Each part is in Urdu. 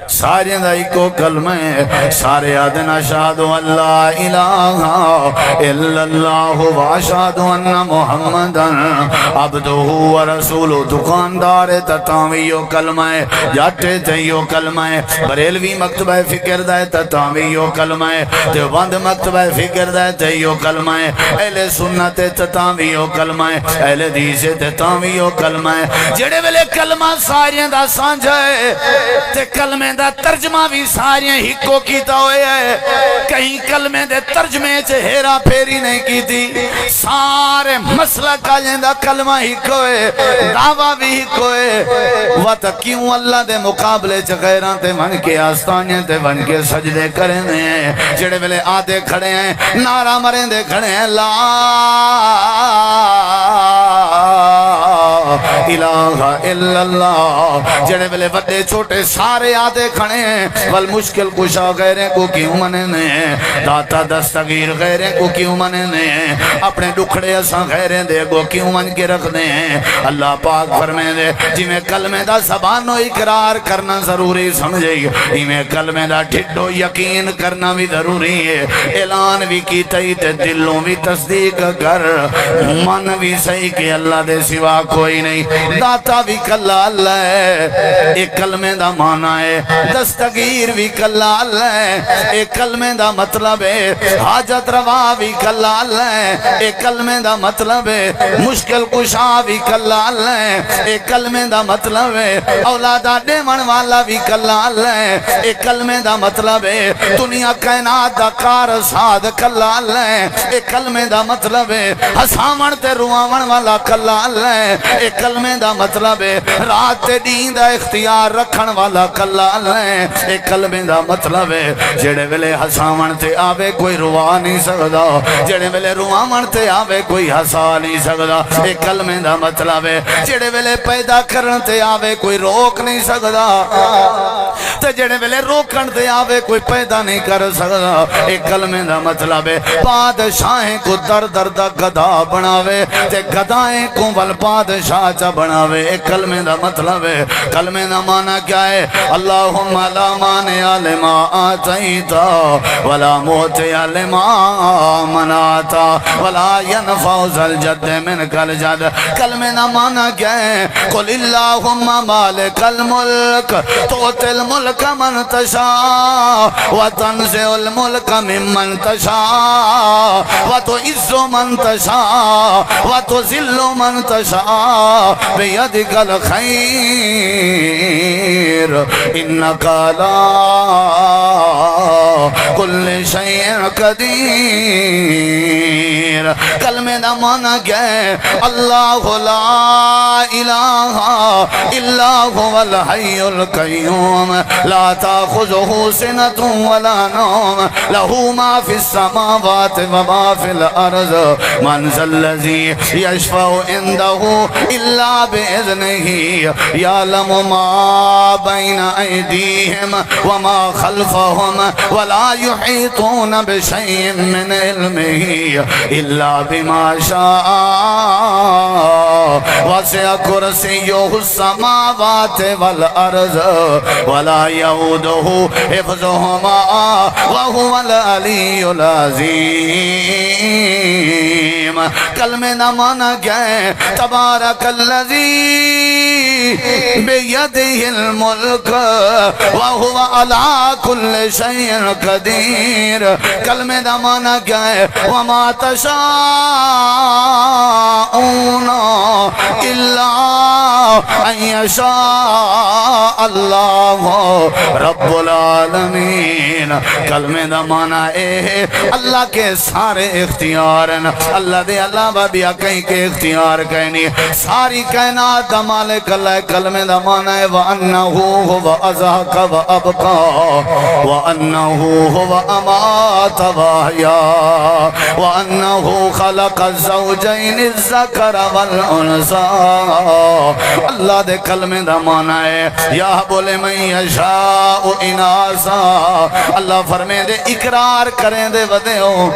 سارے دا ایکو کلمہ ہے سارے آدن اشہد ان لا الہ الا اللہ و اشہد ان محمدن عبدہ و رسولہ دکاندار تتاویو کلمہ ہے جاٹے تیو کلمہ ہے بریلوی مکتبہ فکر دائے تتاویو کلمہ ہے دیوبند مکتبہ فکر دائے تیو کلمہ ہے اہل سنت تتاویو کلمہ ہے اہل حدیث تتاویو کلمہ ہے جڑے ویلے کلمہ ساریاں دا سانجھا ہے تے کلمے دا ترجمہ بھی ساریاں ہکو کیتا ہوئے ہے کہیں کلمے دے ترجمے چے ہیرا پھیری نہیں کی تھی سارے مسئلہ کا جندہ کلمہ ہکو ہے دعویٰ بھی ہکو ہے وَتَ کیوں اللہ دے مقابلے چے غیران تے بن کے آستانیاں تے بن کے سجدے کریں دے جڑے ویلے آدھے کھڑے ہیں نعرہ مریں دے کھڑے ہیں لا الہ الا اللہ جڑے ویلے بڑے چھوٹے سارے آدھے کھڑے ہیں والمشکل کشا غیریں کو کیوں مننے داتا دستگیر غیریں کو کیوں مننے اپنے ڈکھڑے اساں غیریں دے کو کیوں من کے رکھ دیں اللہ پاک فرمائے دے جی میں کلمے دا زبان و اقرار کرنا ضروری سمجھے جی میں کلمے دا ٹھڈو یقین کرنا بھی ضروری ہے اعلان بھی کی تے دلوں بھی تصدیق کر من بھی صحیح کہ اللہ دے سوا کوئی نہیں داتا بھی کلا اللہ ہے ایک کلمے دا معنی ہے دستگیر بھی کلا اللہ ہے ایک کلمے دا مطلب ہے حاجت روا بھی کلا اللہ ہے ایک کلمے دا مطلب ہے مشکل کشا بھی کلا اللہ ہے ایک کلمے دا مطلب ہے اولادہ دیمن والا بھی کلا اللہ ہے ایک کلمے دا مطلب ہے دنیا کائنات دا کار ساد کلا اللہ ہے ایک کلمے دا مطلب ہے ہساون تے رواون والا کلا اللہ ہے ایک کلمے دا مطلب ہے رات تے دین دا اختیار رکھن والا کلا اللہ ہے ایک کلمے دا مطلب ہے جڑے ویلے ہساون تے آوے کوئی روا نہیں سکدا جڑے ویلے رواون تے آوے کوئی ہسا نہیں سکدا ایک کلمے دا مطلب ہے جڑے ویلے پیدا کرن تے آوے کوئی روک نہیں سکدا تے جڑے ویلے روکن تے آوے کوئی پیدا نہیں کر سکدا ایک کلمے دا مطلب ہے بادشاہیں کو در در دا گدا بناوے تے گدائیں کو ول بادشاہ چا بناوے ایک کلمے دا مطلب ہے کلمے دا معنی کیا ہے اللہم لا مانع لما آتیتا ولا موتع لما منعتا ولا ينفع ذا الجد منک الجد کلمے دا معنی کیا ہے قل اللہم مالک الملک توت الملک من تشاء وتنزع الملک ممن تشاء وتعز من تشاء وتذل من تشاء بیدک الخیر انک علی کل شیء قدیر کلمے دا معنی کیا ہے اللہ لا الہ الا هو الحی القیوم لا تأخذه سنة ولا نوم له ما في السماوات وما في الأرض من ذا الذي يشفع عنده إلا بإذنه يعلم ما بين أيديهم وما خلفهم ولا يحيطون بشيء من علمه إلا بما شاء وسع كرسيه السماوات والأرض ولا يؤوده حفظهما وهو العلي العظيم کلمے دا معنی کیا ہے تبارک الذی بیدہ الملک وهو على كل شيء قدیر کلمے دا معنی کیا ہے وما تشاءون الا ان یشاء اللہ رب العالمین کلمے دا معنی اے ہے اللہ کے سارے اختیار ہیں اللہ دے علاوہ بھی کہیں کے اختیار کہیں نہیں ساری کائنات دا مالک اللہ کلمے دا معنی ہے وَأَنَّهُ هُوَ أَضْحَكَ وَأَبْقَى وَأَنَّهُ هُوَ أَمَاتَ وَأَحْيَا وَأَنَّهُ خَلَقَ الزَّوْجَيْنِ الذَّكَرَ وَالْأُنثَى اللہ دے کلمے دا معنی ہے یا بولے من یشاء جاؤ اناسا اللہ فرمے دے اقرار کریں دے ودے ہو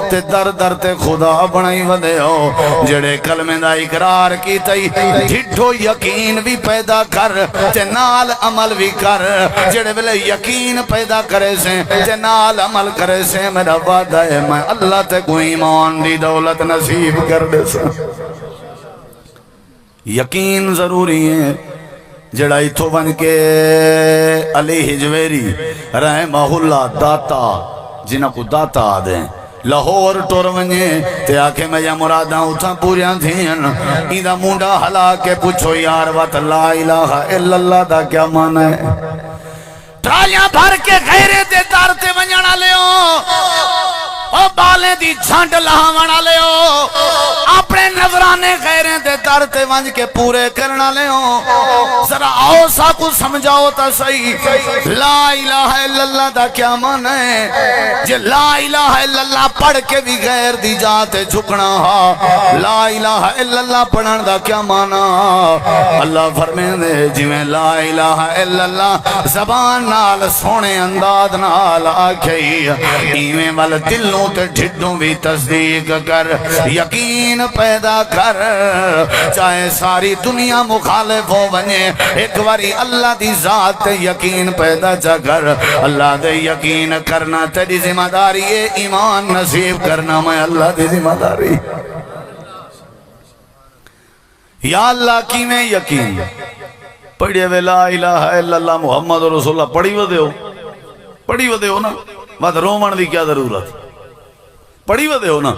تے در در تے خدا بنائی ودے ہو جڑے کلمے دا اقرار کی تی ڈھڈو یقین بھی پیدا کر تے نال عمل بھی کر جڑے بلے یقین پیدا کرے سے تے نال عمل کرے سے میرا وعدہ ہے میں اللہ تے کوئی ایمان دی دولت نصیب کر دے سا یقین ضروری ہے جڑا ایتھو بن کے علی حجویری رحمہ اللہ داتا جنہ کو داتا آدھیں لاہور ٹور ونجے تے آکھے میں یا مراداں اتھا پوریاں تھین ایدہ مونڈا حلا کے پوچھو یار وات لا الہ الا اللہ دا کیا معنی ہے ٹرالیاں بھر کے غیرے دے دارتے ونجانا لیو او بالے دی جھانڈ لہاوانا لیو اپنے نظرانے غیریں دے دارتے ونج کے پورے کرنا لیو ذرا آؤ سا کو سمجھاؤ تا صحیح لا الہ الا اللہ دا کیا معنی ہے جے لا الہ الا اللہ پڑھ کے بھی غیر دی جاتے جھکنا ہا لا الہ الا اللہ پڑھن دا کیا معنی اللہ فرمے دے جی میں لا الہ الا اللہ زبان نال سونے انداز نال آکھئی ایویں وال دلوں تے ڈھڈوں بھی تصدیق کر یقین پیدا کر چاہے ساری دنیا مخالف ہو بنے ایک واری اللہ دی ذات تے یقین پیدا چا کر اللہ دے یقین کرنا تیری ذمہ داری ہے ایمان نصیب کرنا میں اللہ دی ذمہ داری یا اللہ کی میں یقین پڑھئے وے لا الہ الا اللہ محمد رسول اللہ پڑھی ودے ہو نا بات رومن دی کیا ضرورت پڑھی ودے ہو نا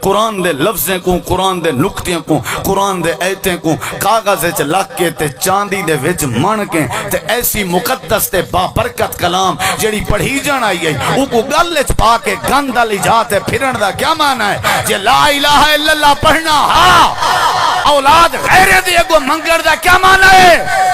قرآن دے لفظیں کو قرآن دے نکتیں کو قرآن دے ایتیں کو کاغذ چ لکھ کے تے چاندی دے وچ من کے تے ایسی مقدس تے بابرکت کلام جڑی پڑھی جان آئی ہے او کو گل وچ پا کے گند والی جاتے پھرن دا کیا معنی ہے جے لا الہ الا اللہ پڑھنا ہاں اولاد غیر دی اگو منگڑ دا کیا معنی ہے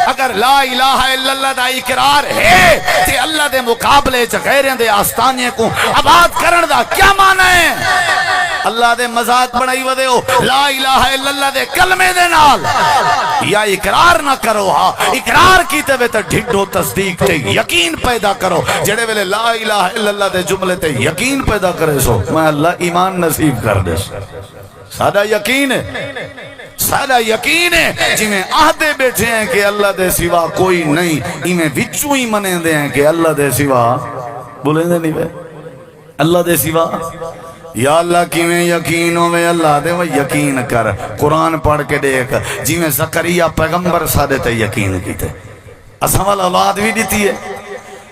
اگر لا الہ الا اللہ دا اقرار ہے تے اللہ دے مقابلے چ غیریں دے آستانے کو آباد کرن دا کیا معنی ہے اللہ دے مذاق بنائی ودے ہو لا الہ الا اللہ دے کلمے دے نال یا اقرار نہ کرو ہاں اقرار کیتے وے تے ڈھڈو تصدیق تے یقین پیدا کرو جڑے ویلے لا الہ الا اللہ دے جملے تے یقین پیدا کرے سو میں اللہ ایمان نصیب کر دے سادہ یقین ہے سادہ یقین ہے جی میں آہدے بیٹھے ہیں کہ اللہ دے سوا کوئی نہیں ہی میں وچوں ہی منے دے ہیں کہ اللہ دے سوا بولیں دے نہیں بے اللہ دے سوا یا اللہ کی میں یقین ہوئے اللہ دے وہ یقین کر قرآن پڑھ کے دیکھ جی میں زکریہ پیغمبر سادے تے یقین کی تھے اساں والا اولاد بھی دیتی ہے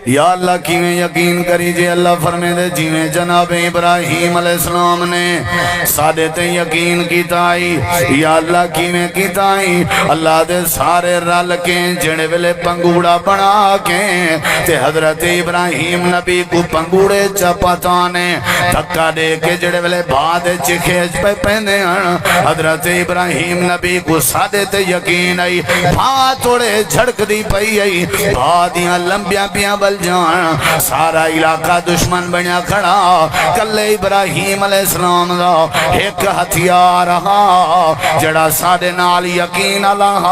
یا اللہ کی میں یقین کری جے اللہ فرمے دے جی میں جناب ابراہیم علیہ السلام نے سادے تے یقین کیتا آئی یا اللہ کی میں کیتا آئی اللہ دے سارے رل کے جڑے ویلے پنگوڑا بنا کے تے حضرت ابراہیم نبی کو پنگوڑے چپاتانے دھکا دے کے جڑے ویلے بعد چکھیج پہ پہنے حضرت ابراہیم نبی کو سادے تے یقین آئی بھاں توڑے جھڑک دی پئی آئی بھادیاں لمبیاں پیاں بل جان سارا علاقہ دشمن بنیا کھڑا کل ابراہیم علیہ السلام دا ایک ہتھیار رہا جڑا ساڑے نال یقین اللہ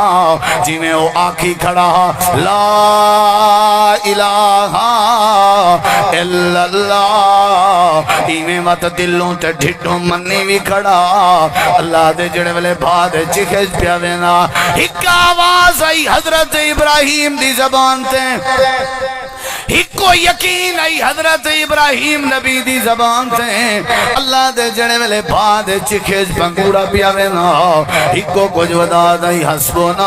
جی میں وہ آکھی کھڑا لا الہ الا اللہ ایمیں مت دلوں تے ڈھٹوں منی بھی کھڑا اللہ دے جڑے والے بھاد چکھج پیا وینا ایک آواز آئی حضرت ابراہیم دی زبان تے ہکو یقین آئی حضرت ابراہیم نبی دی زبان تے اللہ دے جڑے ویلے بعد چکھیج پنگوڑا پیاوے نا ہکو کچھ ودا دائی حسبون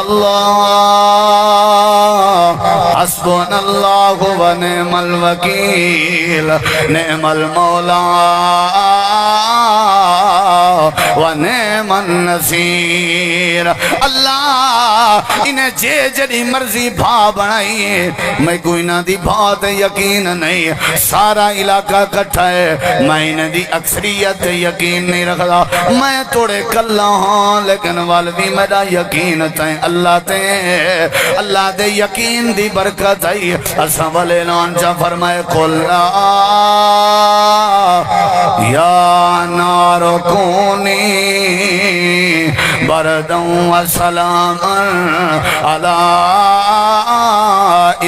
اللہ و نعم الوکیل نعم المولا و نعم النصیر اللہ انہیں جے جڑی مرضی بھا بنائیے میں کوئی نہ دی بات یقین نہیں سارا علاقہ کٹھا ہے میں انہیں دی اکثریت یقین نہیں رکھتا میں توڑے کلا ہاں لیکن والوی میرا یقین تائیں اللہ تیں اللہ دے یقین دی برکت ہے اساں والے لانچہ فرمائے قُلْ یا نار کونی بردا وسلاما علی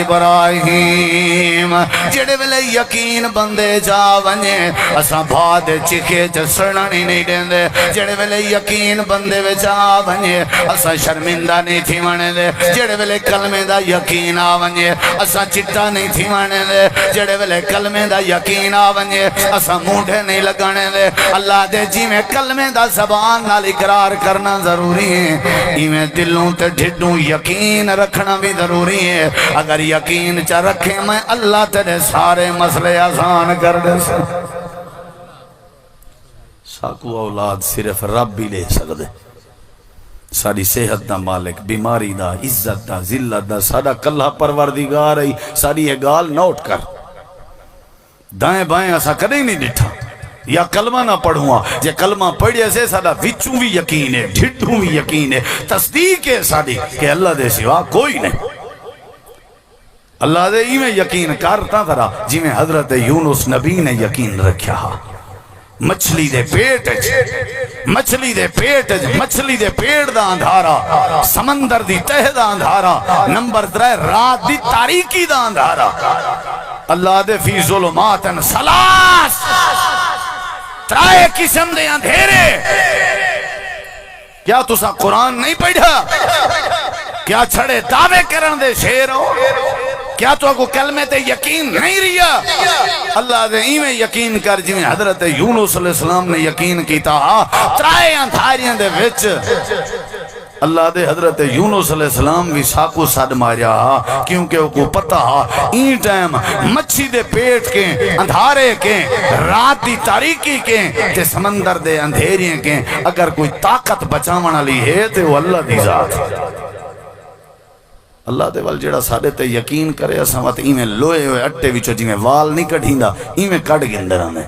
ابراہیم جڑے ویلے یقین بندے جا ونجے اساں بھا دے چکھے چسڑنا نہیں دیندے جڑے ویلے یقین بندے جا ونجے اساں شرمندہ نہیں تھی ونے دے جڑے ویلے کلمے دا یقین آ ونجے اساں چٹا نہیں تھی ونے دے جڑے ویلے کلمے دا یقین آ ونجے اساں مونڈے نہیں لگانے دے اللہ دے جی میں کلمے دا زبان نال اقرار کرنا ضروری ہے ایویں دلوں تے ڈھڈوں یقین رکھنا بھی ضروری ہے اگر یقین چا رکھے میں اللہ تیرے سارے مسئلے آسان کر دے ساکو اولاد صرف رب بھی لے سکتے ساری صحت دا مالک بیماری دا عزت دا ذلت دا سارا کلہ پروردگار ہے ساری یہ گال نوٹ کر دائیں بائیں ایسا کدیں نہیں ڈٹھا یا کلمہ نہ پڑھوں جے کلمہ پڑھے سے سارا وچوں بھی یقین ہے ڈھٹوں بھی یقین ہے تصدیق ہے ساری کہ اللہ دے سوا کوئی نہیں اللہ دے ہی میں یقین کرتا تھا جی میں حضرت یونس نبی نے یقین رکھیا مچھلی دے پیٹ مچھلی دے پیٹ مچھلی دے پیٹ دا اندھارا سمندر دی تہ دا اندھارا نمبر 3 رات دی تاریکی دا اندھارا اللہ دے فی ظلمات ثلاث 3 قسم دے اندھیرے کیا تسا قرآن نہیں پڑھا کیا چھڑے دعوے کرن دے شیر ہو کیا تو کو کلمے تے یقین نہیں ریا اللہ دے ایویں یقین کر جویں حضرت یونس علیہ السلام نے یقین کیتا 3 اندھاریاں دے وچ اللہ دے حضرت یونس علیہ السلام بھی ساکو سڈ ماریا کیونکہ وہ کو پتہ این ٹائم مچھی دے پیٹ کے اندھارے کے رات دی تاریکی کے تے سمندر دے اندھیریاں کے اگر کوئی طاقت بچاون والی ہے تے وہ اللہ دی ذات اللہ دے وال جڑا ساڈے تے یقین کرے اساں وت ایویں لوہے ہوئے اٹے وچوں جویں وال نہیں کڈھیندا ایویں کڈ گندراں نے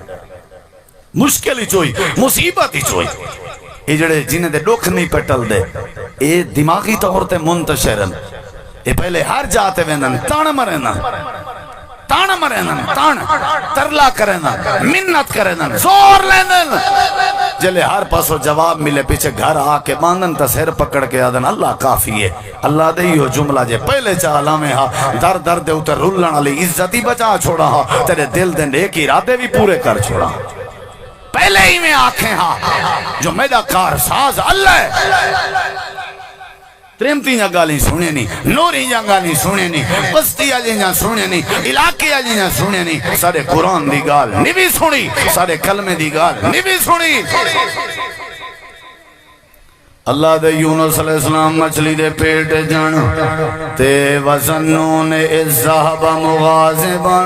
مشکل ہی چوئی مصیبت ہی چوئی یہ جڑے جنہیں دے دکھ نہیں پٹل دے یہ دماغی طور تے منتشرن یہ پہلے ہر جاتے ویندن تان مرینن تان ترلا کرینن منت کرینن زور لیندن جلے ہر پاسو جواب ملے پیچھے گھر آ کے باندن تا سر پکڑ کے آدن اللہ کافی ہے اللہ دے ہی جملہ جے پہلے چاہلا میں در در دے اتر رولن علی عزتی بچا چھوڑا تیرے دل دے ایک ارادے بھی پورے کر چھوڑا پہلے ہی میں آنکھیں جو میرا کار ساز اللہ ہے تریمتی جا گالی سونے نہیں نوری جا گالی سونے نہیں بستی آجی جا سونے نہیں علاقے آجی جا سونے نہیں سارے قرآن دی گال نہیں بھی سنی سارے کلمے دی گال نہیں بھی سنی اللہ دے یونس علیہ السلام مچھلی دے پیٹ جان تے وزنون الذهب مغاظبا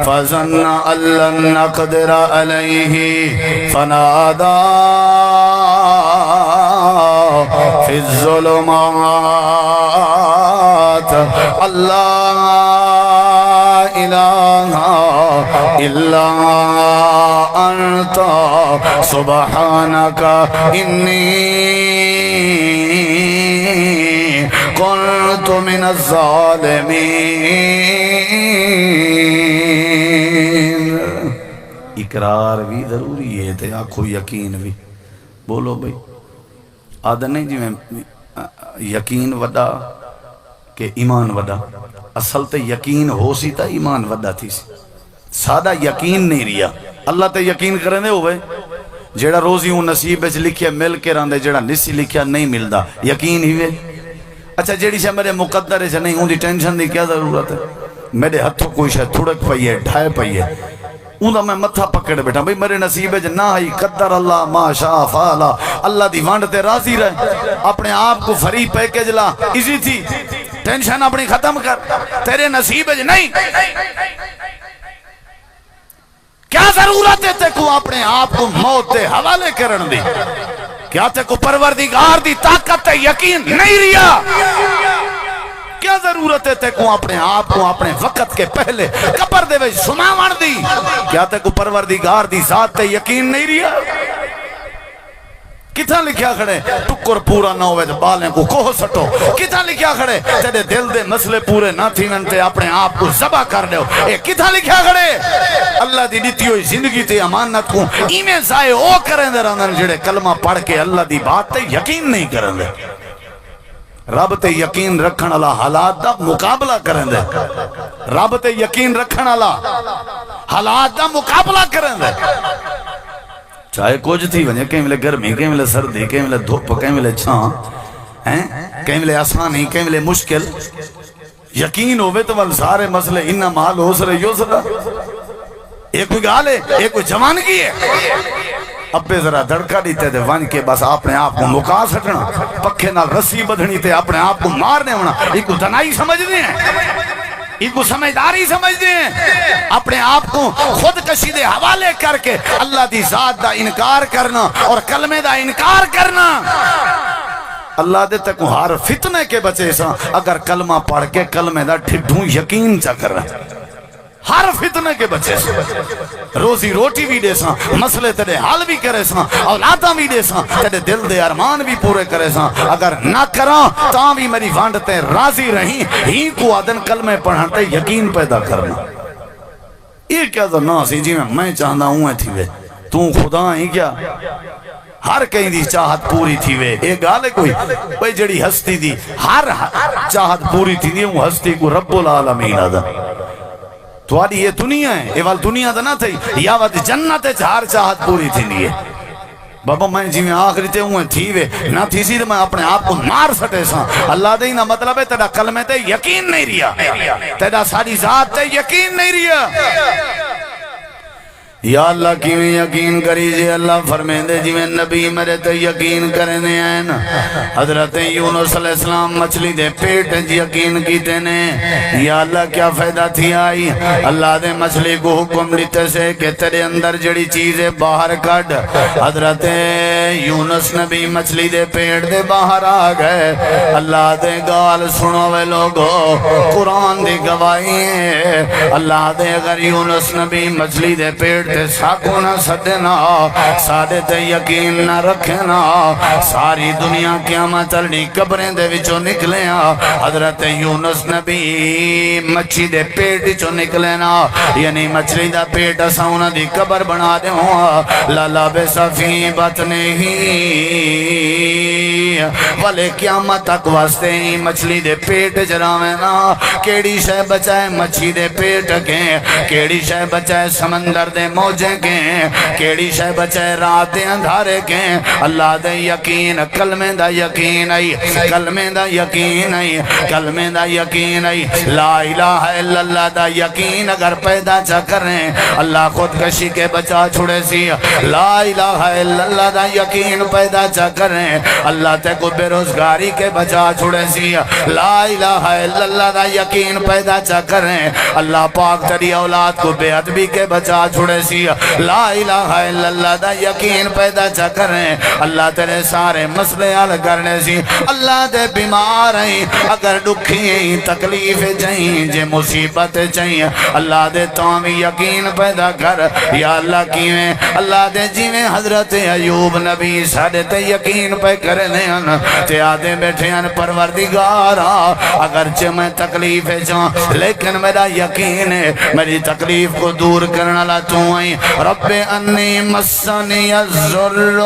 فظن ان لن نقدر علیہ فنادى فی الظلمات اللہ الہ الا انت سبحانک انی كنت من الظالمين اقرار بھی ضروری ہے تے آنکھو یقین بھی بولو بھئی آدھا نہیں جی میں یقین ودا کہ ایمان ودا اصل تے یقین ہو سی تا ایمان ودا تھی سی سادہ یقین نہیں ریا اللہ تے یقین کرنے دے ہوئے جیڑا روزی ہوں نصیب ہے لکھیا مل کے راندے جیڑا نسی لکھیا نہیں ملدا یقین ہی وے اچھا جیڑی سے میرے مقدر ہے نہیں ہوں دی ٹینشن دی کیا ضرورت ہے میرے ہتھوں کوئی شاید تھوڑک پئی ہے ڈھائے پئی ہے اون دا میں متھا پکڑ بیٹھا بھئی میرے نصیب ہے نہ ہی قدر اللہ ما شاء فعلا اللہ دی وانڈ تے راضی رہے اپنے آپ کو فری پیکج لا ایزی تھی ٹینشن اپنی ختم کر تیرے نصیب ہے نہیں کیا ضرورت ہے تے کو اپنے آپ کو موت دے حوالے کرن دی کیا تے کو پروردگار دی طاقت تے یقین نہیں ریا کیا ضرورت ہے تے کو اپنے آپ کو اپنے وقت کے پہلے قبر دے وچ سماون دی کیا تے کو پروردگار دی ذات تے یقین نہیں ریا کتھا لکھیا کھڑے ٹکر پورا نہ ہوئے بالیں کو کوہ سٹو کتھا لکھیا کھڑے تیرے دل دے مسئلے پورے نہ تھی ونتے اپنے آپ کو ذبح کر دے اے کتھا لکھیا کھڑے اللہ دی دیتی ہوئی زندگی تے امانت کو ایمیں ضائع او کریں دے رہندن جڑے کلمہ پڑھ کے اللہ دی بات تے یقین نہیں کریں دے رب تے یقین رکھن والا حالات دا مقابلہ کریں دے رب تے یقین رکھن والا حالات دا مقابلہ کریں دے چاہے کچھ تھی ونجے کہیں ملے گرمی کہیں ملے سردی کہیں ملے دھوپ کہیں ملے چھان کہیں ملے آسانی کہیں ملے مشکل یقین ہوئے تو وال سارے مسئلے انہا مال ہو سرے یو سرا ایک کوئی گال ہے ایک کوئی جوان کی ہے ابے ذرا دھڑکا دیتے تھے ون کے بس اپنے آپ کو مکا سٹنا پکھے نال رسی بدھنی تے اپنے آپ کو مارنے ہونا ایک کو دنائی سمجھ دیں ایک کو سمجھداری سمجھ دیں اپنے آپ کو خود کشی دے حوالے کر کے اللہ دی ذات دا انکار کرنا اور کلمے دا انکار کرنا اللہ دے تک ہر فتنے کے بچے سا اگر کلمہ پڑھ کے کلمے دا ڈھڈوں یقین چا کر رہا ہر فتنے کے بچے سا روزی روٹی بھی دے سا مسئلے تیرے حال بھی کرے سا اولاداں بھی دے سا تیرے دل دے ارمان بھی پورے کرے سا اگر نہ کراں تاں بھی میری وانڈتے راضی رہیں ہی کو آدن کلمے پڑھانتے یقین پیدا کرنا یہ کیا ذرنا سی جی میں چاہنا ہوں تھی وے تو خدا ہی کیا ہر کہیں دی چاہت پوری تھی وے ایک گالے کوئی بھئی جڑی ہستی دی ہر چاہت پوری تھی دی وہ ہستی کو رب العالمین آدھا تواری یہ دنیا ہے یہ وال دنیا دا نہ تھی یا وال جنت ہر چاہت پوری تھی نہیں ہے بابا میں جی میں آخری تے ہوئے تھی وے نہ تھی سی میں اپنے آپ کو مار سٹے سا اللہ دے نہ مطلب ہے تیرا کلمے تے یقین نہیں ریا تیرا ساری ذات تے یقین نہیں ریا یا اللہ کیویں یقین کری جی اللہ فرمائیں دے جی میں نبی میرے تے یقین کرنے ہیں حضرت یونس علیہ السلام مچھلی دے پیٹ یقین کیتے نے یا اللہ کیا فائدہ تھی آئی اللہ دے مچھلی کو حکم دیتے سے کہ تیرے اندر جڑی چیزیں باہر کڑ حضرت یونس نبی مچھلی دے پیٹ دے باہر آ گئے اللہ دے گال سنو وے لوگو قرآن دی گواہی ہے اللہ دے اگر یونس نبی مچھلی دے پیٹ تے ساکو نہ سدنا سادے تے یقین نہ رکھنا ساری دنیا قیامت چلنی قبریں دے وچوں نکلیا حضرت یونس نبی مچھی دے پیٹ وچوں نکلنا یعنی مچھلی دا پیٹ اساں انہاں دی قبر بنا دیواں لالا بے صفی بطنے ہی والے قیامت تک واسطے ہی مچھلی دے پیٹ جراویں نا کیڑی شے بچائے مچھی دے پیٹ کے کیڑی شے بچائے سمندر دے موجیں کے کیڑی شے بچائے رات دے اندھارے کے اللہ دے یقین کلمے دا یقین آئی کلمے دا یقین آئی کلمے دا یقین آئی لا الہ الا اللہ دا یقین اگر پیدا چا کریں اللہ خودکشی کے بچا چھوڑے سی لا الہ الا اللہ دا یقین پیدا چا کریں اللہ تے کو بے روزگاری کے بچا چھوڑے سی لا الہ الا اللہ دا یقین پیدا چا کریں اللہ پاک تری اولاد کو بے ادبی کے بچا چھوڑے سی لا الہ الا اللہ دا یقین پیدا چا کریں اللہ تیرے سارے مسئلے حل کرنے سی اللہ دے بیمار ہیں اگر دکھی تکلیف چاہیے جے مصیبت چاہیے اللہ دے تو بھی یقین پیدا کر یا اللہ کیویں اللہ دے جیویں حضرت ایوب نبی ساڑے تے یقین پہ کرنے ہیں تے آدھے بیٹھے ہیں پروردگارا اگرچہ میں تکلیف چاہاں لیکن میرا یقین ہے میری تکلیف کو دور کرنا لا تو آئی رب انی مسنی الضر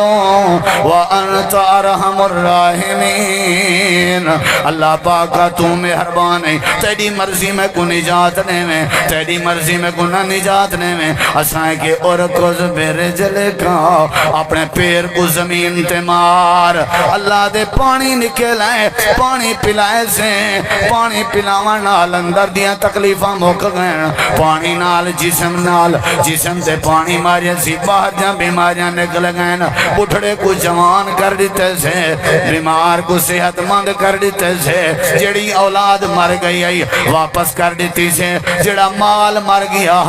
وانت ارحم الراحمین اللہ پاکا تو مہربان ہے تیری مرضی میں کو نجات نے میں تیری مرضی میں کو نہ نجات نے میں اسائیں کہ ارکز برجل کا اپنے پیر کو زمین تے مار اللہ دے پانی نکلائے پانی پلائے سے پانی پلاوان نال اندر دیا تکلیفاں موک گئے پانی نال جسم تے پانی ماریا سی باہر جہاں بیماریاں نکل گئے بٹھڑے کو جوان کر دیتے سے بیمار کو صحت مند کر دیتے سے جڑی اولاد مر گئی آئی واپس کر دیتی سے جڑا مال مر گیا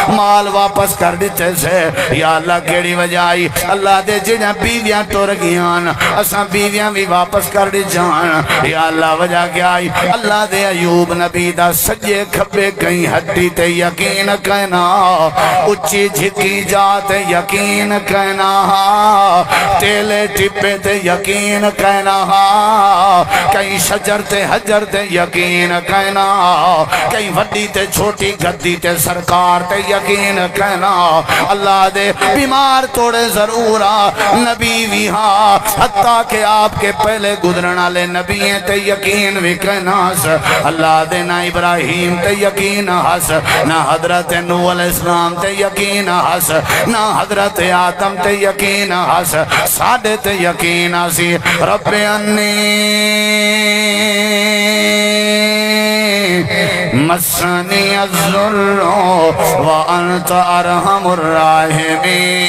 مال واپس کر دیتے سے یا اللہ کیڑی وجہ آئی اللہ دے جڑا بیویاں ٹور گیان اساں بیویاں بھی واپس کر دی جان یا اللہ وجہ کیا آئی اللہ دے ایوب نبی دا سجے کھبے کہیں ہڈی تے یقین کہنا اچھی جھکی جات یقین کہنا تیلے ٹپے تے یقین کہنا کئی شجر تے حجر تے یقین کہنا کئی وڈی تے چھوٹی گدی تے سرکار تے یقین کہنا اللہ دے بیمار توڑے ضرور نبی بھی ہاں حتیٰ کہ آپ کے پہلے گزرنا لے نبییں تے یقین بھی کہنا اللہ دے نہ ابراہیم تے یقین ہس نہ حضرت نوح علیہ السلام تے یقین ہس نہ حضرت آدم تے یقین ہس ساڑھے تے یقین ہسی رب انی مسنی الضر وانت ارحم الراحمین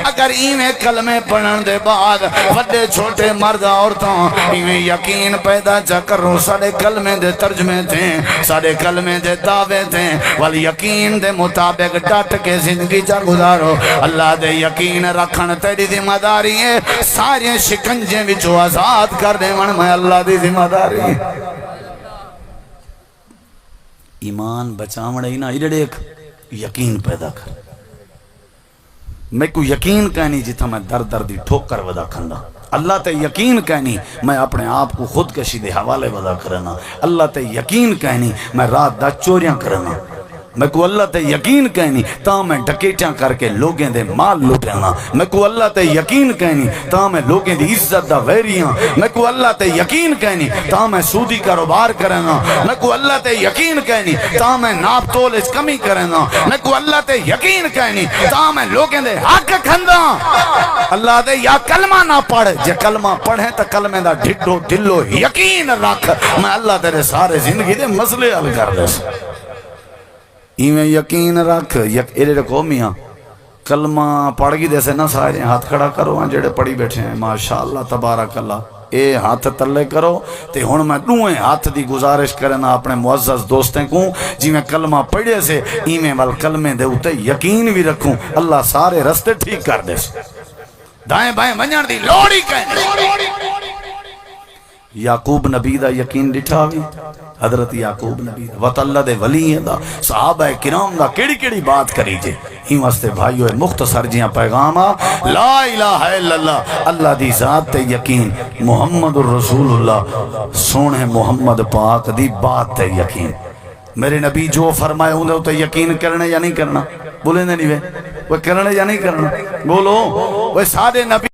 اگر ایویں کلمے پڑھن دے بعد وڈے چھوٹے مرد عورتوں ایویں یقین پیدا چا کرو سارے کلمے دے ترجمے تھے سارے کلمے دے دعوے تھے والیقین دے مطابق ڈٹ کے زندگی چا گزارو اللہ دے یقین رکھن تیری ذمہ داری ہے سارے شکنجے وچوں آزاد کر دے من میں اللہ دی ذمہ داری ہے ایمان بچاوڑے ہی نا ایڈے ایک یقین پیدا کر میں کو یقین کہنی جتھا میں در در دی ٹھوکر ودا کھندا اللہ تے یقین کہنی میں اپنے آپ کو خودکشی دے حوالے ودا کرنا اللہ تے یقین کہنی میں رات دا چوریاں کرنا میں کو اللہ تے یقین کہنی تا میں ڈکیٹیاں کر کے لوگیں دے مال لٹنا میں کو اللہ تے یقین کہنی تا میں لوگیں دی عزت دا ویریاں میں کو اللہ تے یقین کہنی تا میں سودی کاروبار کرنا میں کو اللہ تے یقین کہنی تا میں ناپ تول اس کمی کرنا میں کو اللہ تے یقین کہنی تا میں لوگیں دے حق کھندا اللہ دے یا کلمہ نہ پڑھ جے کلمہ پڑھیں تا کلمہ دا ڈھڈو دلو یقین رکھ میں اللہ تیرے سارے زندگی دے مسئلے حل کر دے ایویں یقین رکھ ایرے رکھو میاں کلمہ پڑھ گی دیسے نہ سارے ہاتھ کھڑا کرو ہاں جڑے پڑھی بیٹھے ہیں ماشاءاللہ تبارک اللہ اے ہاتھ تلے کرو تے ہن میں دوئیں ہاتھ دی گزارش کرنا اپنے معزز دوستیں کو جی میں کلمہ پڑھے سے ایویں وال کلمے دے اتے یقین بھی رکھوں اللہ سارے رستے ٹھیک کر دے دائیں بائیں ونجن دی لوڑی کہیں یعقوب نبی دا یقین ڈٹھا بھی حضرت یعقوب نبی دا وط اللہ دے ولی دا صحابہ کرام دا کیڑی کیڑی بات کری جے ہی واسطے بھائیو مختصر جیاں پیغام لا الہ الا اللہ اللہ دی ذات تے یقین محمد الرسول اللہ سونے محمد پاک دی بات تے یقین میرے نبی جو فرمائے ہوں دے یقین کرنے یا نہیں کرنا بولے نہیں وہ کرنے یا نہیں کرنا بولو وہ سارے نبی